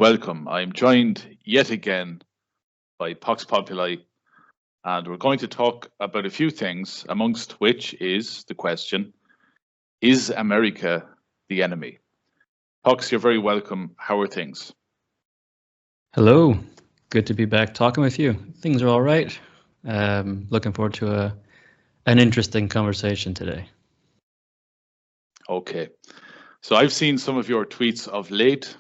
Welcome. I'm joined yet again by POX POPULI, and we're going to talk about a few things, amongst which is the question, is America the enemy? POX, you're very welcome. How are things? Hello. Good to be back talking with you. Things are all right. Looking forward to an interesting conversation today. Okay. So I've seen some of your tweets of late,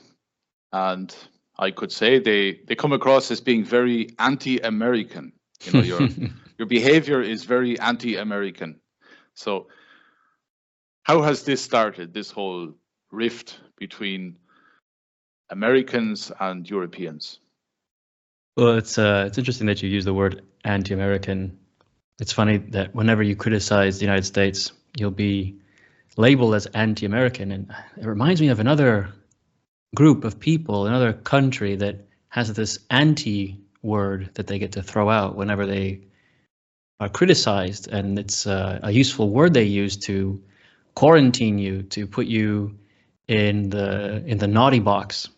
and I could say they come across as being very anti-American. You know, your behavior is very anti-American. So how has this started, this whole rift between Americans and Europeans? Well, it's interesting that you use the word anti-American. It's funny that whenever you criticize the United States, you'll be labeled as anti-American, and it reminds me of another group of people, another country that has this anti-word that they get to throw out whenever they are criticized, and it's a useful word they use to quarantine you, to put you in the naughty box.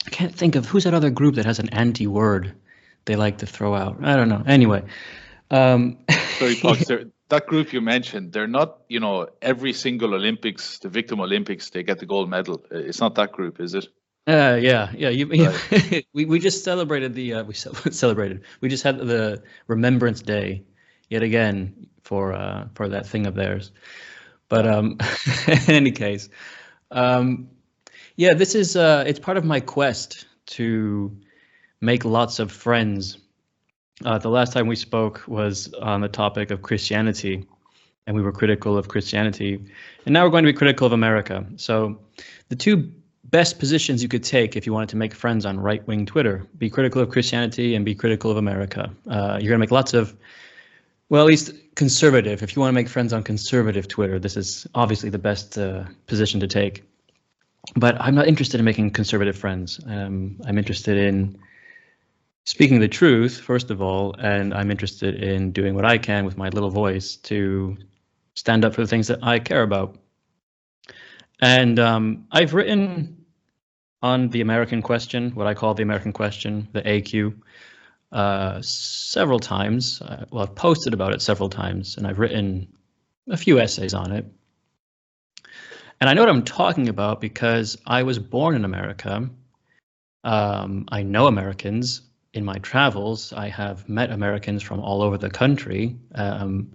I can't think of who's that other group that has an anti-word they like to throw out. I don't know. Anyway. Sorry, Pox, that group you mentioned, they're not, every single Olympics, the Victim Olympics, they get the gold medal. It's not that group, is it? Yeah. Right. We just celebrated we just had the Remembrance Day yet again for that thing of theirs. But in any case, yeah, this is it's part of my quest to make lots of friends. The last time we spoke was on the topic of Christianity, and we were critical of Christianity, and now we're going to be critical of America. So the two best positions you could take if you wanted to make friends on right-wing Twitter: be critical of Christianity and be critical of America. You're going to make lots of, well, at least conservative. If you want to make friends on conservative Twitter, this is obviously the best position to take. But I'm not interested in making conservative friends. I'm interested in speaking the truth, first of all, and I'm interested in doing what I can with my little voice to stand up for the things that I care about. And I've written on the American question, what I call the American question, the AQ, several times. Well, I've posted about it several times, and I've written a few essays on it. And I know what I'm talking about because I was born in America. I know Americans. In my travels, I have met Americans from all over the country. And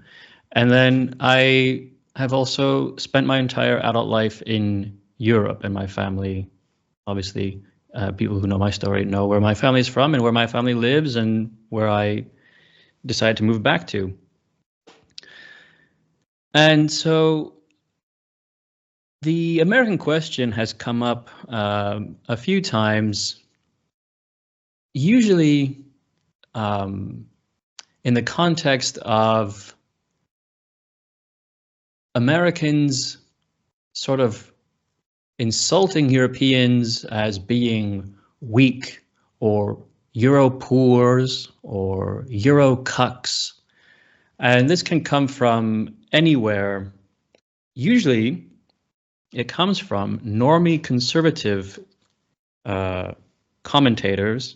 then I have also spent my entire adult life in Europe, and my family, obviously, people who know my story know where my family is from and where my family lives and where I decided to move back to. And so the American question has come up a few times, usually in the context of Americans sort of insulting Europeans as being weak or Euro poors or Euro cucks. And this can come from anywhere. Usually it comes from normie conservative commentators.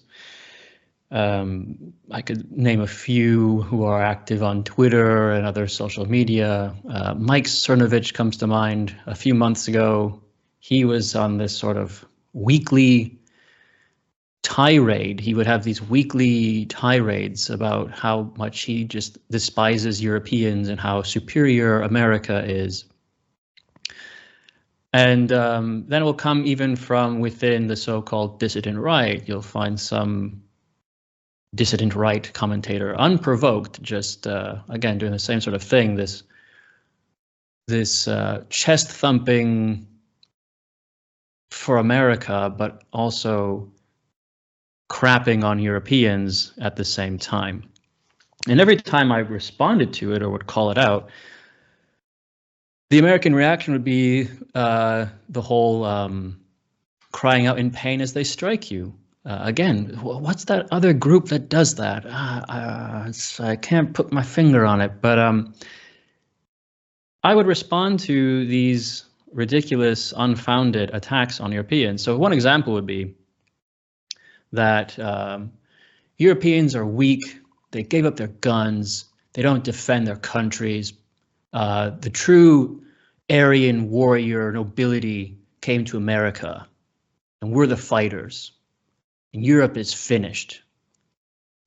I could name a few who are active on Twitter and other social media. Mike Cernovich comes to mind. A few months ago, he was on this sort of weekly tirade. He would have these weekly tirades about how much he just despises Europeans and how superior America is. And then it will come even from within the so-called dissident right. You'll find some dissident right commentator, unprovoked, just again doing the same sort of thing. This chest thumping for America, but also crapping on Europeans at the same time. And every time I responded to it or would call it out, the American reaction would be the whole crying out in pain as they strike you. Again, what's that other group that does that? I can't put my finger on it, but I would respond to these ridiculous, unfounded attacks on Europeans. So one example would be, that Europeans are weak, they gave up their guns, they don't defend their countries. The true Aryan warrior nobility came to America, and we're the fighters, and Europe is finished.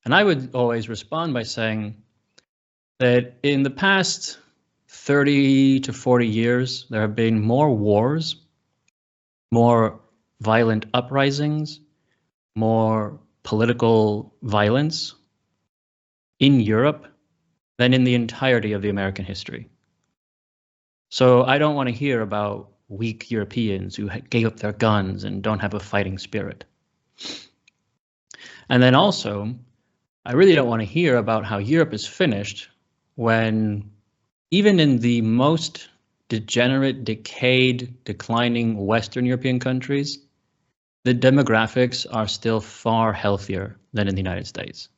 And I would always respond by saying that in the past 30 to 40 years, there have been more wars, more violent uprisings, more political violence in Europe than in the entirety of the American history. So I don't want to hear about weak Europeans who gave up their guns and don't have a fighting spirit. And then also, I really don't want to hear about how Europe is finished when even in the most degenerate, decayed, declining Western European countries, the demographics are still far healthier than in the United States.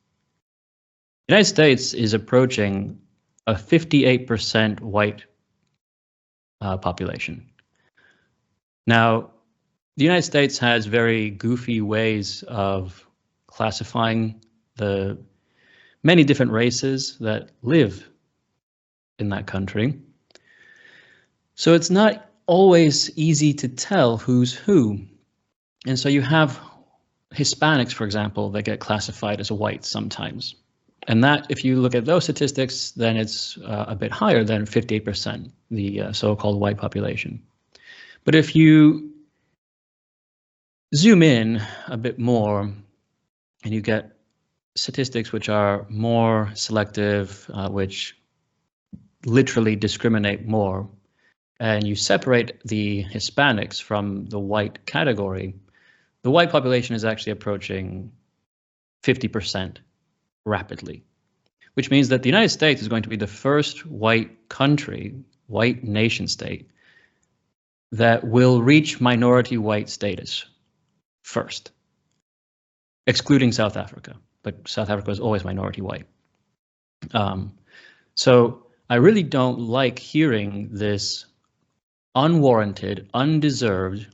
The United States is approaching a 58% white population. Now, the United States has very goofy ways of classifying the many different races that live in that country. So it's not always easy to tell who's who. And so you have Hispanics, for example, that get classified as white sometimes. And that, if you look at those statistics, then it's a bit higher than 58%, the so-called white population. But if you zoom in a bit more and you get statistics which are more selective, which literally discriminate more, and you separate the Hispanics from the white category, the white population is actually approaching 50% rapidly, which means that the United States is going to be the first white country, white nation state, that will reach minority white status first, excluding South Africa. But South Africa is always minority white. So I really don't like hearing this unwarranted, undeserved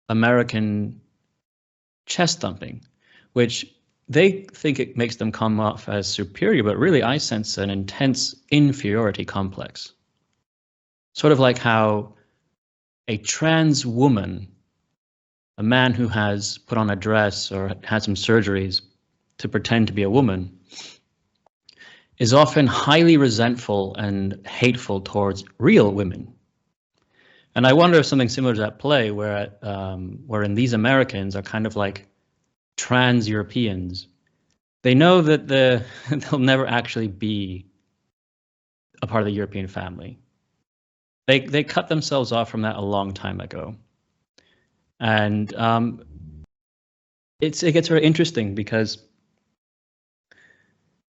American chest thumping, which they think it makes them come off as superior, but really I sense an intense inferiority complex. Sort of like how a trans woman, a man who has put on a dress or had some surgeries to pretend to be a woman, is often highly resentful and hateful towards real women. And I wonder if something similar is at play, wherein these Americans are kind of like trans Europeans. They know that they'll never actually be a part of the European family. They cut themselves off from that a long time ago. And it gets very interesting because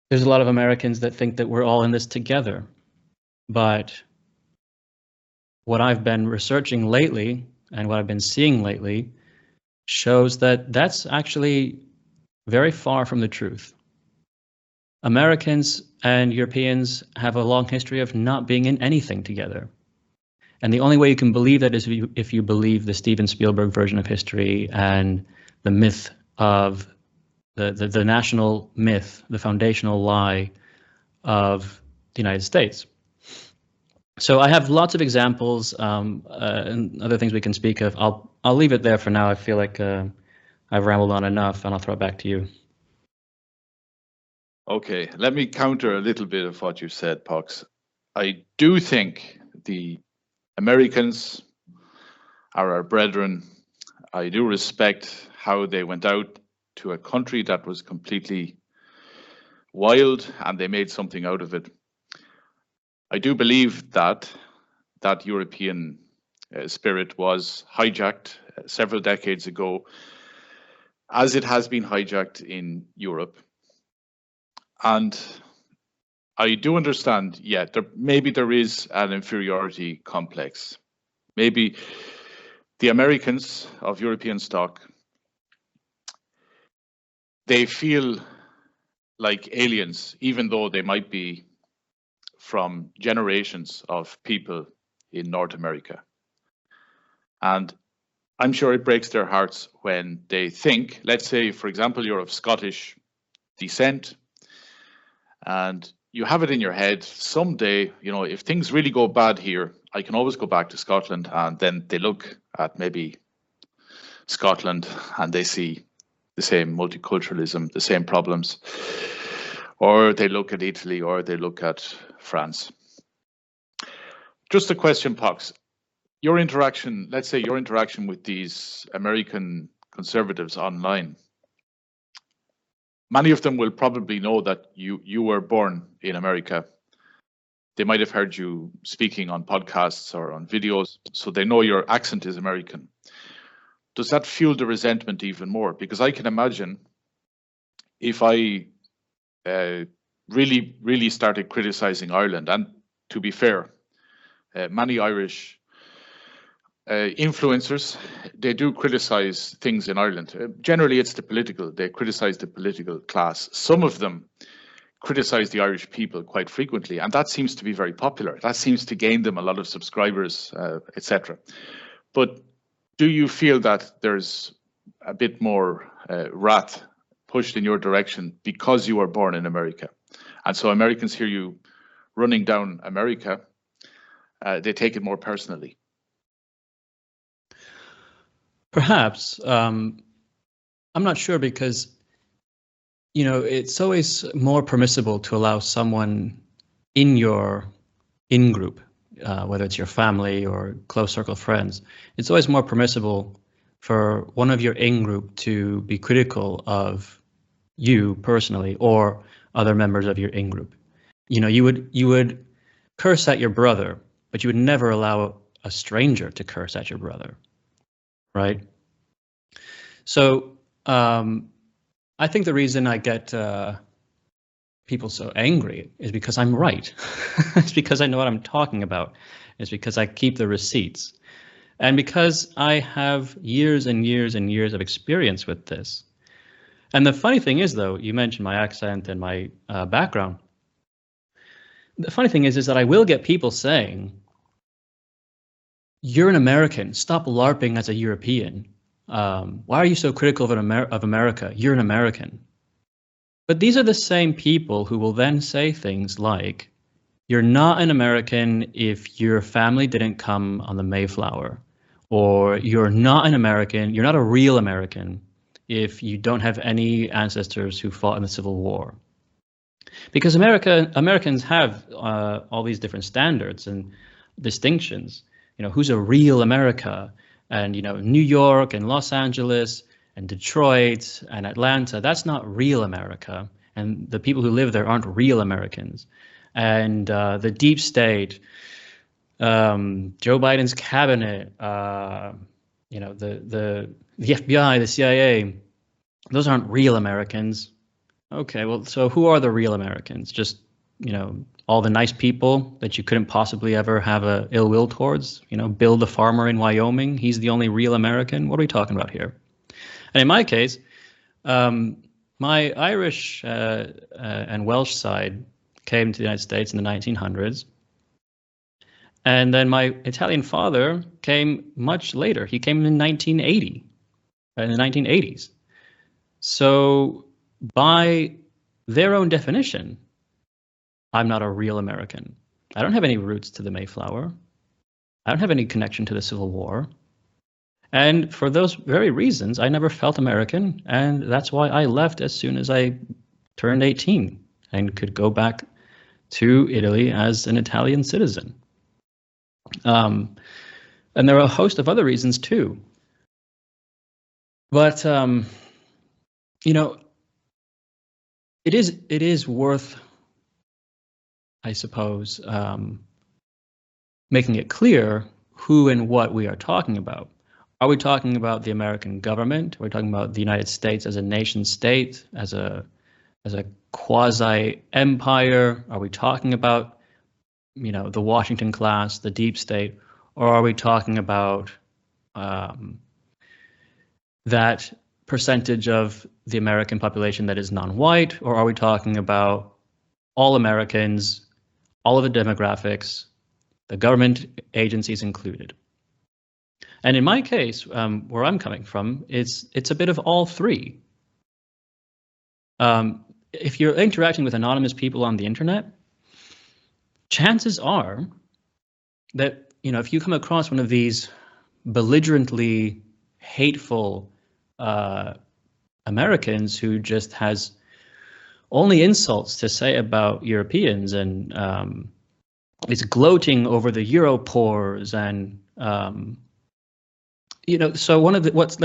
there's a lot of Americans that think that we're all in this together. But what I've been researching lately and what I've been seeing lately shows that that's actually very far from the truth. Americans and Europeans have a long history of not being in anything together. And the only way you can believe that is if you believe the Steven Spielberg version of history and the myth of the national myth, the foundational lie of the United States. So I have lots of examples and other things we can speak of. I'll leave it there for now. I feel like I've rambled on enough, and I'll throw it back to you. Okay, let me counter a little bit of what you said, POX. I do think the Americans are our brethren. I do respect how they went out to a country that was completely wild and they made something out of it. I do believe that that European spirit was hijacked several decades ago, as it has been hijacked in Europe. And I do understand, yeah, maybe there is an inferiority complex. Maybe the Americans of European stock, they feel like aliens, even though they might be from generations of people in North America. And I'm sure it breaks their hearts when they think, let's say, for example, you're of Scottish descent and you have it in your head, someday, if things really go bad here, I can always go back to Scotland. And then they look at maybe Scotland and they see the same multiculturalism, the same problems, or they look at Italy, or they look at France. Just a question, Pox. Let's say your interaction with these American conservatives online, many of them will probably know that you were born in America. They might have heard you speaking on podcasts or on videos, so they know your accent is American. Does that fuel the resentment even more? Because I can imagine if I really, really started criticizing Ireland, and to be fair, many Irish influencers, they do criticize things in Ireland. Generally, they criticize the political class. Some of them criticize the Irish people quite frequently, and that seems to be very popular. That seems to gain them a lot of subscribers, etc. But do you feel that there's a bit more wrath pushed in your direction because you were born in America? And so Americans hear you running down America, they take it more personally. Perhaps. I'm not sure, because it's always more permissible to allow someone in your in-group, whether it's your family or close circle of friends, it's always more permissible for one of your in-group to be critical of you personally or other members of your in-group. You would curse at your brother, but you would never allow a stranger to curse at your brother, right? So I think the reason I get people so angry is because I'm right. It's because I know what I'm talking about. It's because I keep the receipts. And because I have years and years and years of experience with this. And the funny thing is, though, you mentioned my accent and my background. The funny thing is that I will get people saying, "You're an American. Stop LARPing as a European. Why are you so critical of America? You're an American." But these are the same people who will then say things like, "You're not an American if your family didn't come on the Mayflower," or "You're not an American, you're not a real American if you don't have any ancestors who fought in the Civil War." Because Americans have all these different standards and distinctions. Who's a real America? And New York and Los Angeles and Detroit and Atlanta, that's not real America. And the people who live there aren't real Americans. And the deep state, Joe Biden's cabinet, the FBI, the CIA, those aren't real Americans. Okay, well, so who are the real Americans? Just, all the nice people that you couldn't possibly ever have a ill will towards? Bill the farmer in Wyoming, he's the only real American? What are we talking about here? And in my case, my Irish and Welsh side came to the United States in the 1900s. And then my Italian father came much later. He came in 1980, in the 1980s. So by their own definition, I'm not a real American. I don't have any roots to the Mayflower. I don't have any connection to the Civil War. And for those very reasons, I never felt American. And that's why I left as soon as I turned 18 and could go back to Italy as an Italian citizen. And there are a host of other reasons too. But, it is worth, I suppose, making it clear who and what we are talking about. Are we talking about the American government? Are we talking about the United States as a nation state, as a quasi-empire? Are we talking about, the Washington class, the deep state? Or are we talking about that percentage of the American population that is non-white? Or are we talking about all Americans, all of the demographics, the government agencies included? And in my case, where I'm coming from, it's a bit of all three. If you're interacting with anonymous people on the internet, chances are that, you know, if you come across one of these belligerently hateful Americans who just has only insults to say about Europeans and is gloating over the Europores and you know, so one of the let's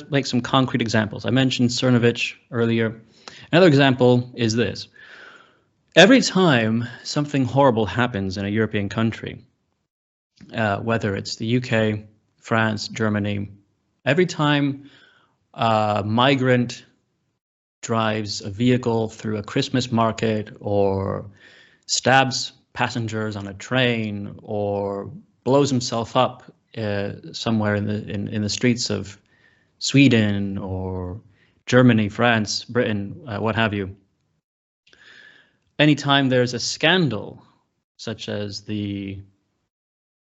make some concrete examples. I mentioned Cernovich earlier. Another example is this. Every time something horrible happens in a European country, whether it's the UK, France, Germany, every time a migrant drives a vehicle through a Christmas market or stabs passengers on a train or blows himself up somewhere in the streets of Sweden or Germany, France, Britain, what have you. Anytime there's a scandal, such as the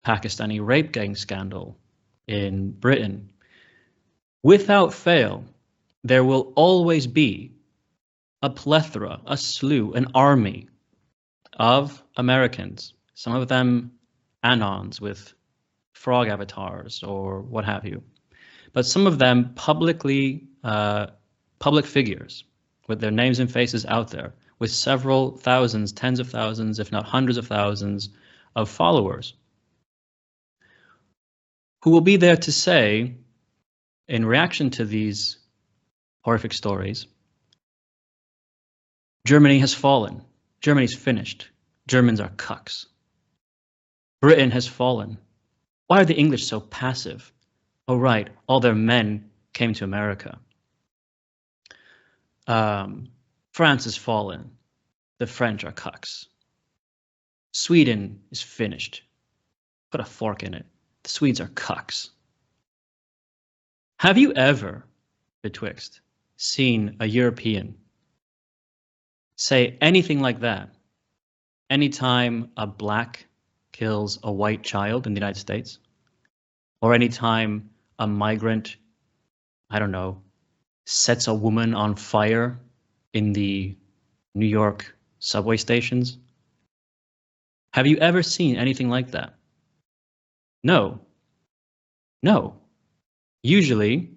Pakistani rape gang scandal in Britain, without fail, there will always be a plethora, a slew, an army of Americans, some of them anons with frog avatars or what have you, but some of them public figures with their names and faces out there, with several thousands, tens of thousands, if not hundreds of thousands of followers, who will be there to say, in reaction to these horrific stories, Germany has fallen. Germany's finished. Germans are cucks. Britain has fallen. Why are the English so passive? Oh, right, all their men came to America. France has fallen. The French are cucks. Sweden is finished. Put a fork in it. The Swedes are cucks. Have you ever, betwixt, seen a European say anything like that anytime a black kills a white child in the United States? Or anytime a migrant, I don't know, sets a woman on fire in the New York subway stations? Have you ever seen anything like that? No. No. Usually,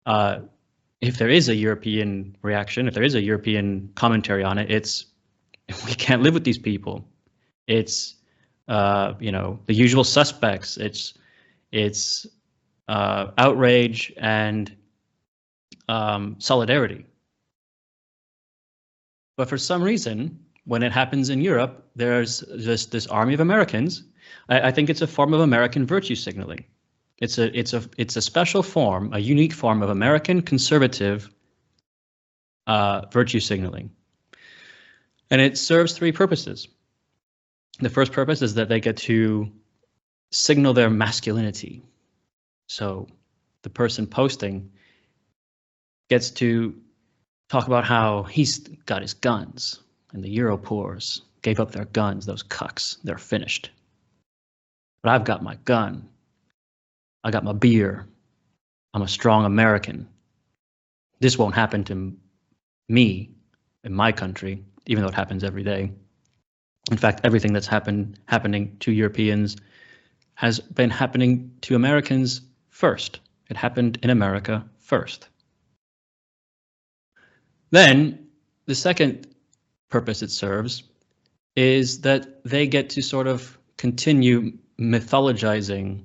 if there is a European reaction, if there is a European commentary on it, it's, we can't live with these people. It's, you know, the usual suspects. It's outrage and solidarity. But for some reason, when it happens in Europe, there's just this army of Americans. I think it's a form of American virtue signaling. It's a special form, a unique form of American conservative virtue signaling. And it serves three purposes. The first purpose is that they get to signal their masculinity. So the person posting gets to talk about how he's got his guns and the Europores gave up their guns, those cucks, they're finished. But I've got my gun. I got my beer. I'm a strong American. This won't happen to me in my country, even though it happens every day. In fact, everything that's happening to Europeans has been happening to Americans first. It happened in America first. Then the second purpose it serves is that they get to sort of continue mythologizing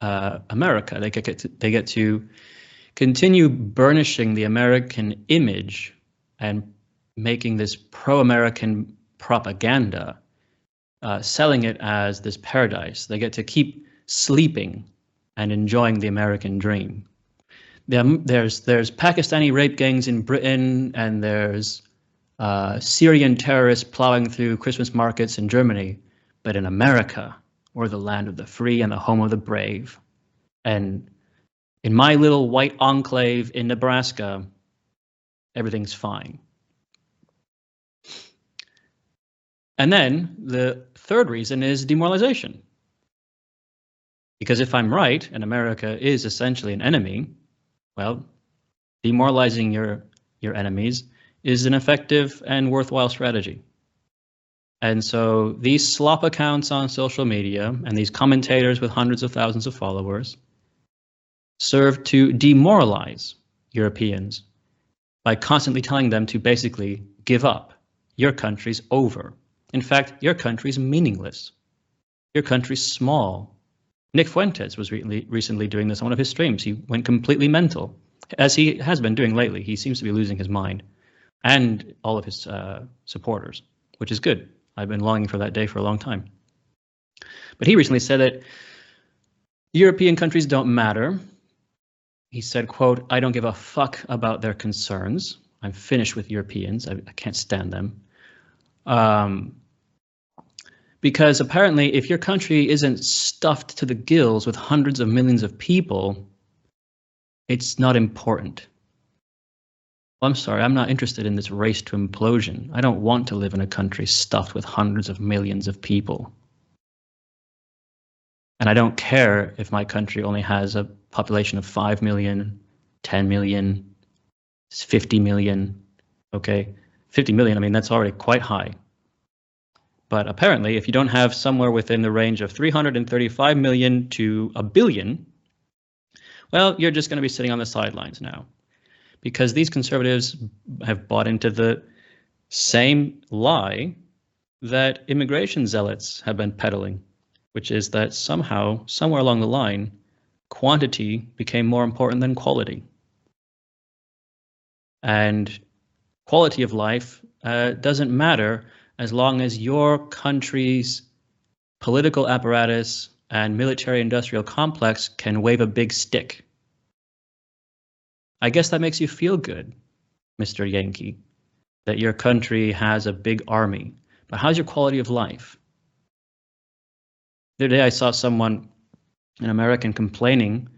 America. They get to continue burnishing the American image and making this pro-American propaganda, selling it as this paradise. They get to keep sleeping and enjoying the American dream. There's Pakistani rape gangs in Britain, and there's Syrian terrorists plowing through Christmas markets in Germany. But in America, we're the land of the free and the home of the brave. And in my little white enclave in Nebraska, everything's fine. And then the third reason is demoralization. Because if I'm right, and America is essentially an enemy, well, demoralizing your enemies is an effective and worthwhile strategy. And so these slop accounts on social media and these commentators with hundreds of thousands of followers serve to demoralize Europeans by constantly telling them to basically give up. Your country's over. In fact, your country's meaningless. Your country's small. Nick Fuentes was recently doing this on one of his streams. He went completely mental, as he has been doing lately. He seems to be losing his mind, and all of his supporters, which is good. I've been longing for that day for a long time. But he recently said that European countries don't matter. He said, quote, "I don't give a fuck about their concerns. I'm finished with Europeans. I can't stand them." Because apparently if your country isn't stuffed to the gills with hundreds of millions of people, it's not important. Well, I'm sorry, I'm not interested in this race to implosion. I don't want to live in a country stuffed with hundreds of millions of people. And I don't care if my country only has a population of 5 million, 10 million, 50 million, okay? 50 million, I mean, that's already quite high. But apparently, if you don't have somewhere within the range of 335 million to a billion, well, you're just going to be sitting on the sidelines now. Because these conservatives have bought into the same lie that immigration zealots have been peddling, which is that somehow, somewhere along the line, quantity became more important than quality. And quality of life doesn't matter as long as your country's political apparatus and military-industrial complex can wave a big stick. I guess that makes you feel good, Mr. Yankee, that your country has a big army. But how's your quality of life? The other day I saw someone, an American, complaining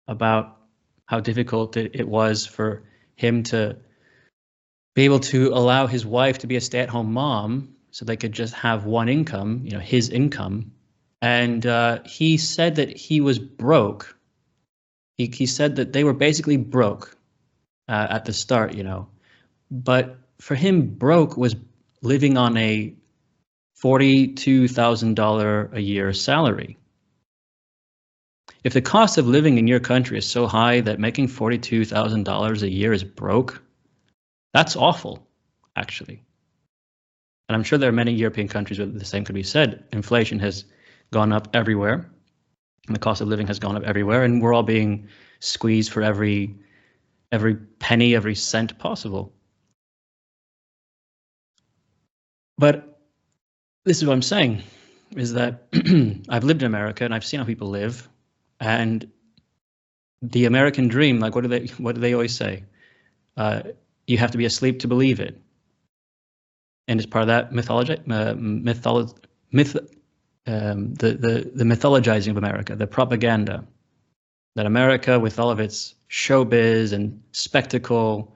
about how difficult it was for him to be able to allow his wife to be a stay-at-home mom so they could just have one income, you know, his income. And he said that he was broke. He said that they were basically broke at the start, you know. But for him, broke was living on a $42,000 a year salary. If the cost of living in your country is so high that making $42,000 a year is broke, that's awful, actually. And I'm sure there are many European countries where the same could be said. Inflation has gone up everywhere, and the cost of living has gone up everywhere, and we're all being squeezed for every penny, every cent possible. But this is what I'm saying, is that I've lived in America and I've seen how people live, and the American dream, like what do they always say? You have to be asleep to believe it. And as part of that the mythologizing of America, the propaganda, that America, with all of its showbiz and spectacle,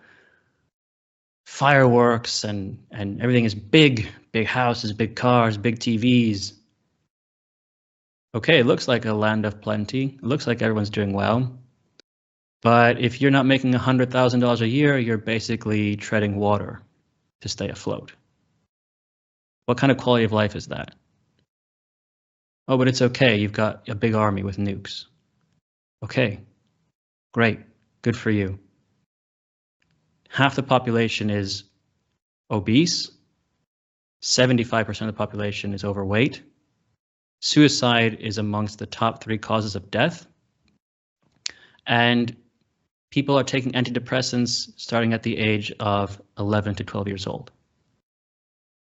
fireworks and everything, is big houses, big cars, big TVs. Okay, it looks like a land of plenty. It looks like everyone's doing well. But if you're not making $100,000 a year, you're basically treading water to stay afloat. What kind of quality of life is that? Oh, but it's okay. You've got a big army with nukes. Okay, great. Good for you. Half the population is obese. 75% of the population is overweight. Suicide is amongst the top 3 causes of death. And people are taking antidepressants starting at the age of 11 to 12 years old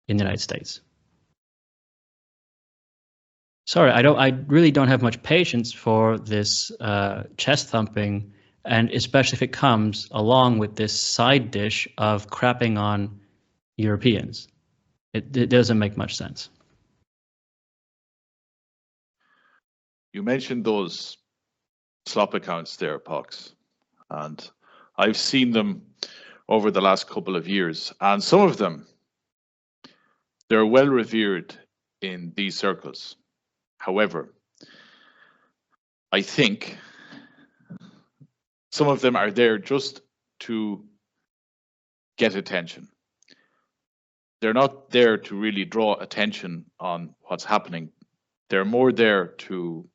in the United States. Sorry, I really don't have much patience for this chest thumping, and especially if it comes along with this side dish of crapping on Europeans. It doesn't make much sense. You mentioned those slop accounts there, POX, and I've seen them over the last couple of years, and some of them, they're well revered in these circles. However, I think some of them are there just to get attention. They're not there to really draw attention on what's happening. They're more there to,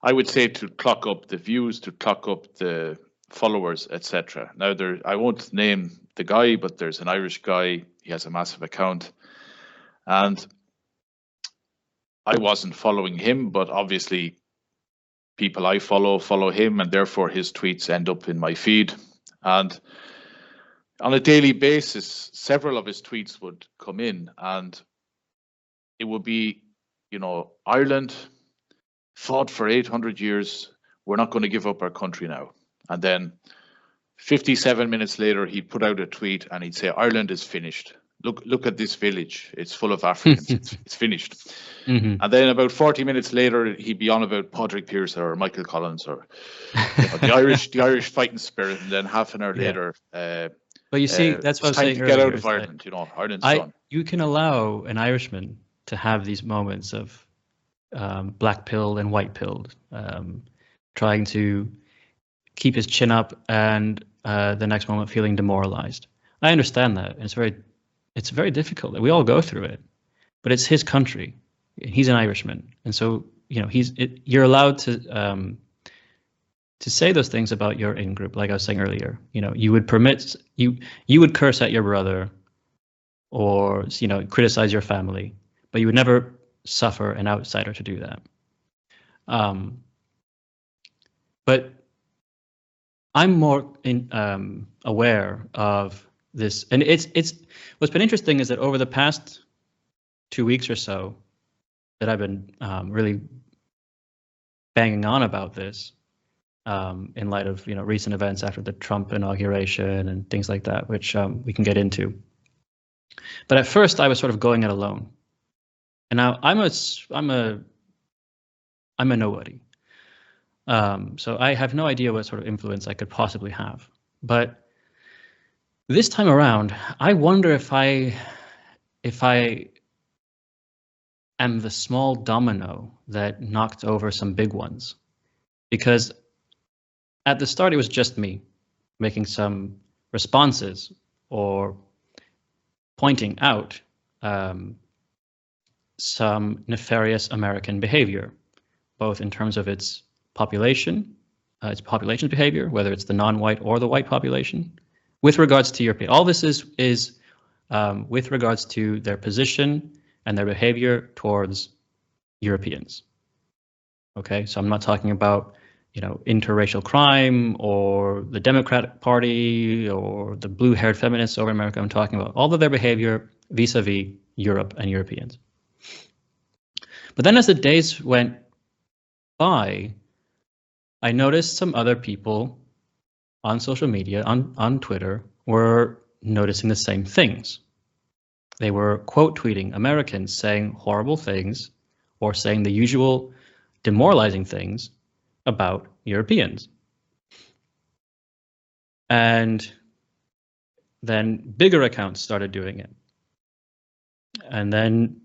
I would say, to clock up the views, to clock up the followers, etc. Now, I won't name the guy, but there's an Irish guy. He has a massive account, and I wasn't following him, but obviously people I follow him, and therefore his tweets end up in my feed. And on a daily basis, several of his tweets would come in, and it would be, Ireland fought for 800 years. We're not going to give up our country now. And then 57 minutes later, he'd put out a tweet and he'd say, Ireland is finished. Look at this village. It's full of Africans. It's finished. Mm-hmm. And then about 40 minutes later, he'd be on about Padraig Pearse or Michael Collins or the Irish fighting spirit. And then half an hour later, but you see, that's what I was saying earlier. Get out of Ireland. Ireland's done. You can allow an Irishman to have these moments of black pilled and white pilled, trying to keep his chin up and the next moment feeling demoralized. I understand that. It's very difficult. We all go through it, but it's his country. He's an Irishman, and so you're allowed to say those things about your in-group. Like I was saying earlier, you would you would curse at your brother, or criticize your family, but you would never suffer an outsider to do that. But I'm more aware of this, and it's what's been interesting is that over the past 2 weeks or so that I've been really banging on about this in light of recent events after the Trump inauguration and things like that, which we can get into. But at first I was sort of going it alone, and now I'm a nobody. So I have no idea what sort of influence I could possibly have. But this time around, I wonder if I am the small domino that knocked over some big ones. Because at the start, it was just me making some responses or pointing out some nefarious American behavior, both in terms of its population's behavior, whether it's the non-white or the white population, with regards to European. All this is with regards to their position and their behavior towards Europeans. Okay, so I'm not talking about interracial crime or the Democratic Party or the blue-haired feminists over America. I'm talking about all of their behavior vis-a-vis Europe and Europeans. But then as the days went by, I noticed some other people on social media, on Twitter, were noticing the same things. They were quote tweeting Americans saying horrible things or saying the usual demoralizing things about Europeans. And then bigger accounts started doing it. And then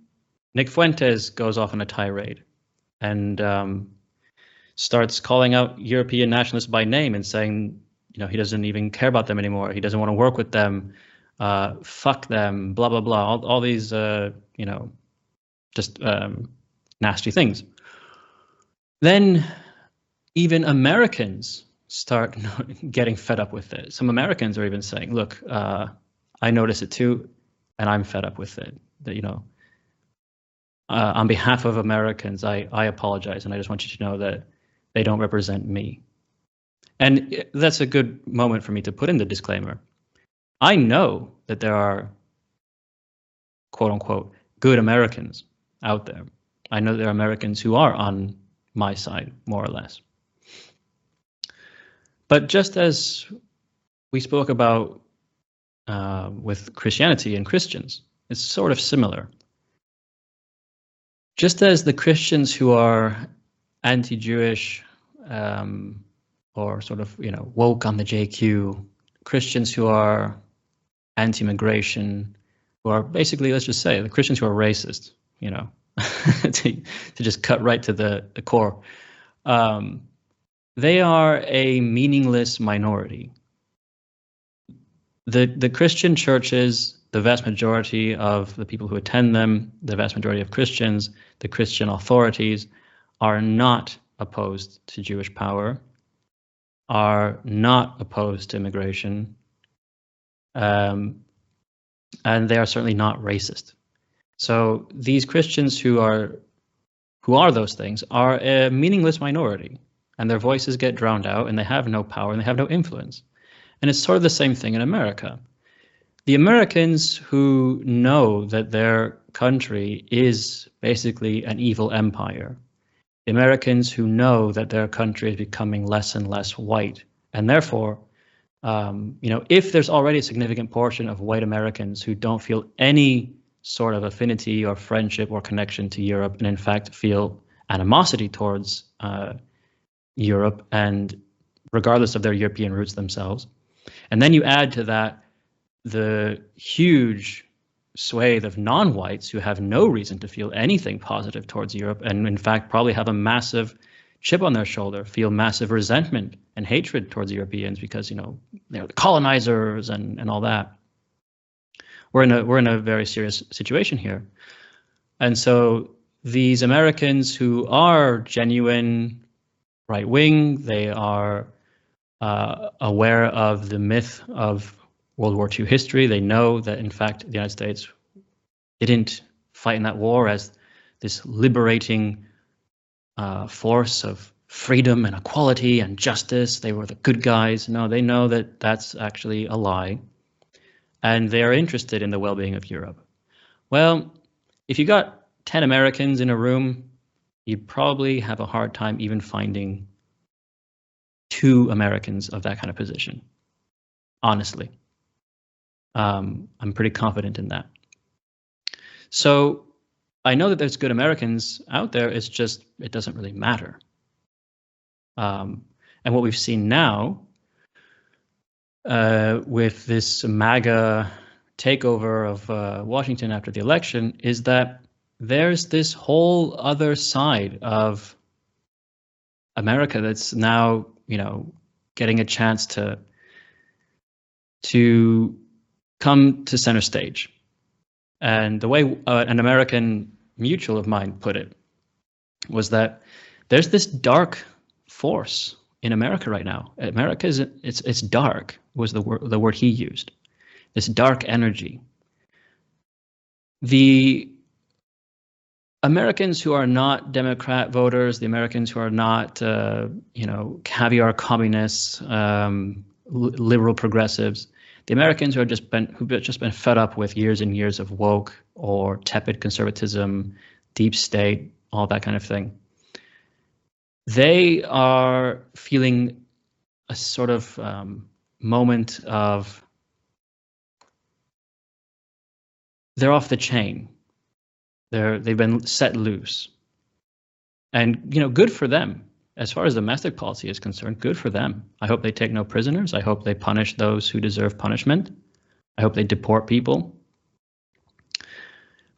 Nick Fuentes goes off on a tirade and starts calling out European nationalists by name and saying, he doesn't even care about them anymore. He doesn't want to work with them. Fuck them, blah, blah, blah. All these, just nasty things. Then even Americans start getting fed up with it. Some Americans are even saying, look, I notice it too, and I'm fed up with it. That, on behalf of Americans, I apologize, and I just want you to know that they don't represent me. And that's a good moment for me to put in the disclaimer. I know that there are, quote unquote, good Americans out there. I know there are Americans who are on my side, more or less. But just as we spoke about with Christianity and Christians, it's sort of similar. Just as the Christians who are anti-Jewish or sort of, woke on the JQ, Christians who are anti-immigration, who are basically, let's just say, the Christians who are racist, to just cut right to the core. They are a meaningless minority. The Christian churches, the vast majority of the people who attend them, the vast majority of Christians, the Christian authorities are not opposed to Jewish power, are not opposed to immigration, and they are certainly not racist. So these Christians who are those things are a meaningless minority, and their voices get drowned out, and they have no power and they have no influence. And it's sort of the same thing in America. The Americans who know that their country is basically an evil empire, the Americans who know that their country is becoming less and less white, and therefore, if there's already a significant portion of white Americans who don't feel any sort of affinity or friendship or connection to Europe, and in fact feel animosity towards Europe, and regardless of their European roots themselves, and then you add to that the huge swathe of non-whites who have no reason to feel anything positive towards Europe, and in fact probably have a massive chip on their shoulder, feel massive resentment and hatred towards Europeans because they're the colonizers and all that. We're in a very serious situation here. And so these Americans who are genuine right-wing, they are aware of the myth of World War II history. They know that, in fact, the United States didn't fight in that war as this liberating force of freedom and equality and justice. They were the good guys. No, they know that that's actually a lie. And they're interested in the well-being of Europe. Well, if you got 10 Americans in a room, you'd probably have a hard time even finding 2 Americans of that kind of position, honestly. I'm pretty confident in that. So I know that there's good Americans out there. It's just, it doesn't really matter. And what we've seen now with this MAGA takeover of Washington after the election is that there's this whole other side of America that's now, getting a chance to come to center stage. And the way an American mutual of mine put it was that there's this dark force in America right now. America it's dark was the word he used. This dark energy. The Americans who are not Democrat voters, the Americans who are not caviar communists, liberal progressives, the Americans who've just been fed up with years and years of woke or tepid conservatism, deep state, all that kind of thing. They are feeling a sort of moment of they're off the chain. They've been set loose, and good for them. As far as domestic policy is concerned, good for them. I hope they take no prisoners. I hope they punish those who deserve punishment. I hope they deport people.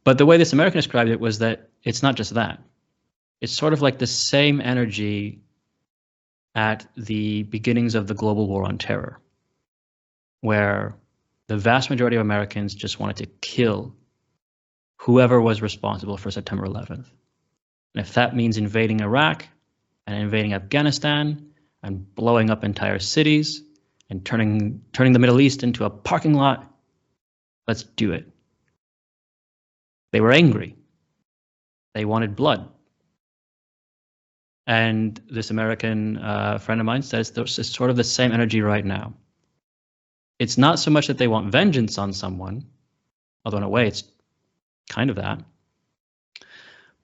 But the way this American described it was that it's not just that. It's sort of like the same energy at the beginnings of the global war on terror, where the vast majority of Americans just wanted to kill whoever was responsible for September 11th. And if that means invading Iraq and invading Afghanistan and blowing up entire cities and turning the Middle East into a parking lot, let's do it. They were angry. They wanted blood. And this American friend of mine says there's sort of the same energy right now. It's not so much that they want vengeance on someone, although in a way it's kind of that.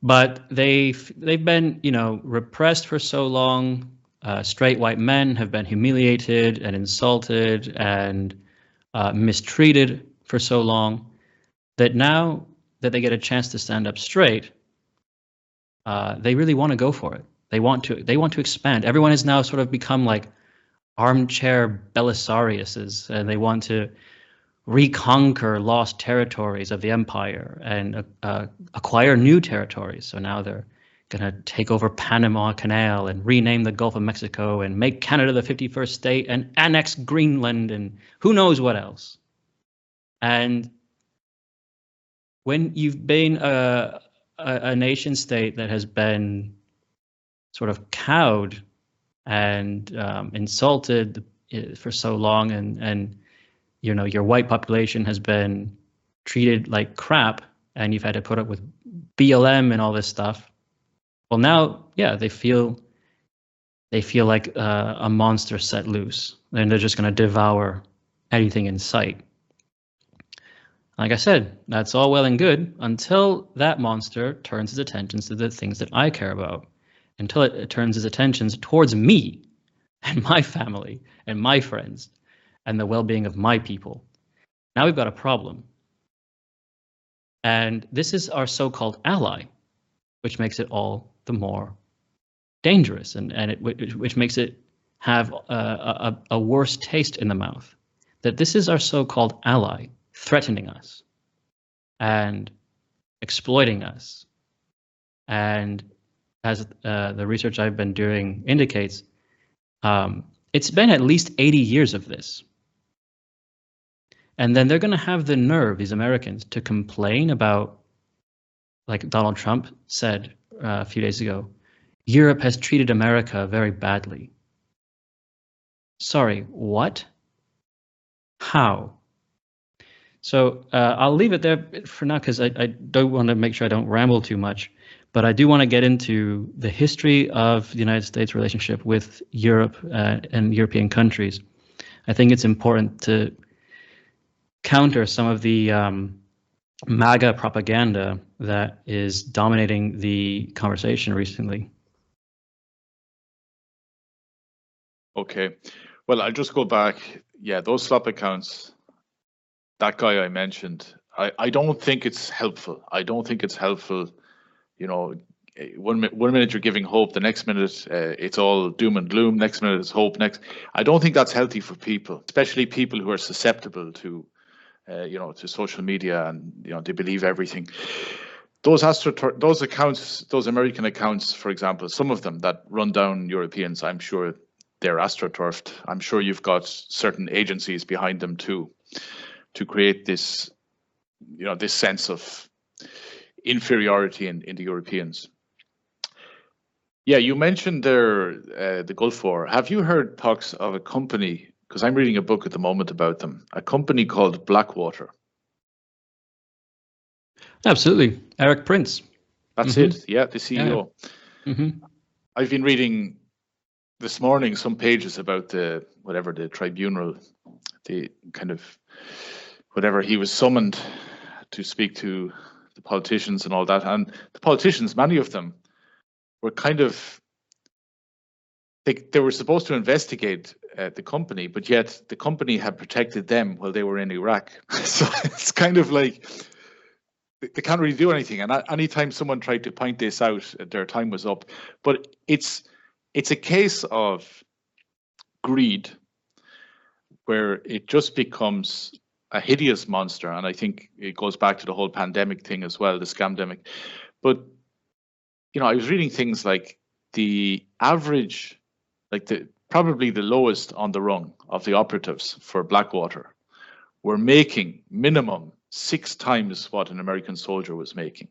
But they've been, repressed for so long. Straight white men have been humiliated and insulted and mistreated for so long that now that they get a chance to stand up straight, they really want to go for it. They want to expand. Everyone has now sort of become like armchair Belisariuses, and they want to reconquer lost territories of the empire and acquire new territories. So now they're going to take over Panama Canal and rename the Gulf of Mexico and make Canada the 51st state and annex Greenland and who knows what else. And when you've been a nation state that has been sort of cowed and insulted for so long, and you know, your white population has been treated like crap, and you've had to put up with BLM and all this stuff. Well, now, yeah, they feel like a monster set loose, and they're just going to devour anything in sight. Like I said, that's all well and good until that monster turns its attentions to the things that I care about, until it turns its attentions towards me and my family and my friends and the well-being of my people. Now we've got a problem. And this is our so-called ally, which makes it all the more dangerous, and which makes it have a worse taste in the mouth. That this is our so-called ally threatening us and exploiting us. And as the research I've been doing indicates, it's been at least 80 years of this. And then they're going to have the nerve, these Americans, to complain about, like Donald Trump said a few days ago, Europe has treated America very badly. Sorry, what? How? So I'll leave it there for now because I don't want to make sure I don't ramble too much, but I do want to get into the history of the United States relationship with Europe and European countries. I think it's important to counter some of the MAGA propaganda that is dominating the conversation recently. Okay. Well, I'll just go back. Yeah, those slop accounts, that guy I mentioned, I don't think it's helpful. I don't think it's helpful. You know, one minute you're giving hope, the next minute it's all doom and gloom, next minute it's hope, I don't think that's healthy for people, especially people who are susceptible to, to social media, and, you know, they believe everything. Those accounts, those American accounts, for example, some of them that run down Europeans, I'm sure they're astroturfed. I'm sure you've got certain agencies behind them too, to create this, this sense of inferiority in the Europeans. Yeah, you mentioned there the Gulf War. Have you heard, POX, of a company, because I'm reading a book at the moment about them, a company called Blackwater? Absolutely. Eric Prince. That's it. Yeah, the CEO. Yeah. Mm-hmm. I've been reading this morning some pages about the tribunal, the kind of whatever, he was summoned to speak to the politicians and all that. And the politicians, many of them, were kind of, they were supposed to investigate the company, but yet the company had protected them while they were in Iraq. So it's kind of like they can't really do anything. And anytime someone tried to point this out, their time was up. But it's a case of greed where it just becomes a hideous monster. And I think it goes back to the whole pandemic thing as well, the scamdemic. But, I was reading things like the average, like probably the lowest on the rung of the operatives for Blackwater were making minimum 6 times what an American soldier was making.